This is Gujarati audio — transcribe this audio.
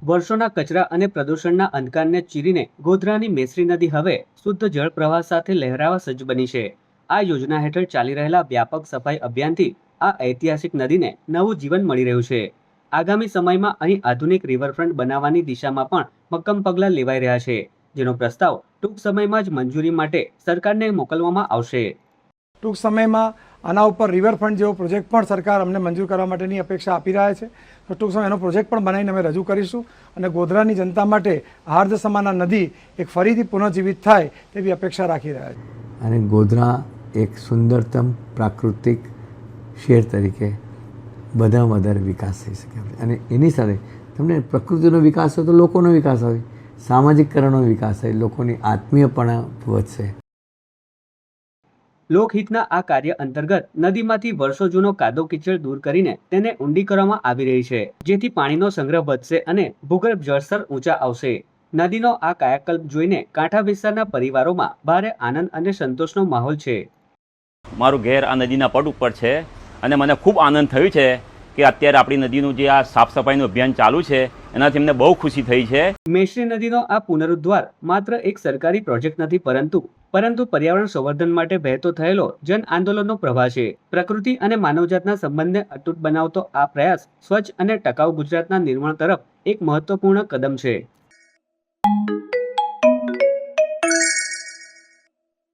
વર્ષોના કચરા અને પ્રદૂષણના અંધકારને ચીરીને ગોધરાની મેસરી નદી હવે શુદ્ધ જળ પ્રવાહ સાથે લહેરાવા સજ્જ બની છે। આ યોજના હેઠળ ચાલી રહેલા વ્યાપક સફાઈ અભિયાનથી આ ઐતિહાસિક નદીને નવું જીવન મળી રહ્યું છે। આગામી સમયમાં અહીં આધુનિક રિવરફ્રન્ટ બનાવવાની દિશામાં પણ મક્કમ પગલાં લેવાઈ રહ્યા છે, જેનો પ્રસ્તાવ ટૂંક સમયમાં જ મંજૂરી માટે સરકારને મોકલવામાં આવશે। ટૂંક સમયમાં આના ઉપર રિવરફ્રન્ટ જેવો પ્રોજેક્ટ પણ સરકાર અમને મંજૂર કરવા માટેની અપેક્ષા આપી રહ્યા છે। તો ટૂંક સમય એનો પ્રોજેક્ટ પણ બનાવીને અમે રજૂ કરીશું અને ગોધરાની જનતા માટે હાર્દ સમાના નદી એક ફરીથી પુનઃજીવિત થાય તેવી અપેક્ષા રાખી રહ્યા છે। અને ગોધરા એક સુંદરતમ પ્રાકૃતિક શહેર તરીકે બધામાં વધારે વિકાસ થઈ શકે અને એની સાથે તમને પ્રકૃતિનો વિકાસ હોય તો લોકોનો વિકાસ હોય, સામાજિકકરણનો વિકાસ હોય, લોકોની આત્મીયપણા વધશે। લોકહિતના આ કાર્ય અંતર્ગત નદીમાંથી વર્ષો જૂનો કાદવ કીચડ દૂર કરીને તેને ઊંડી કરવામાં આવી રહી છે, જેથી પાણીનો સંગ્રહ વધશે અને ભૂગર્ભ જળસ્તર ઊંચા આવશે। નદીનો આ કાયાકલ્પ જોઈને કાંઠા વિસ્તારના પરિવારોમાં ભારે આનંદ અને સંતોષનો માહોલ છે। મારું ઘેર આ નદીના પટ ઉપર છે અને મને ખૂબ આનંદ થયો છે કે અત્યારે આપણી નદીનું જે આ સાફ સફાઈનું અભિયાન ચાલુ છે એનાથી અમને બહુ ખુશી થઈ છે। મેશ્રી નદીનો આ પુનરુદ્ધાર માત્ર એક સરકારી પ્રોજેક્ટ નથી, પરંતુ પર્યાવરણ સંવર્ધન માટે વહેતો થયેલો જન આંદોલનનો પ્રવાહ છે। પ્રકૃતિ અને માનવજાતના સંબંધને અતૂટ બનાવતો આ પ્રયાસ સ્વચ્છ અને ટકાઉ ગુજરાતના નિર્માણ તરફ એક મહત્વપૂર્ણ કદમ છે।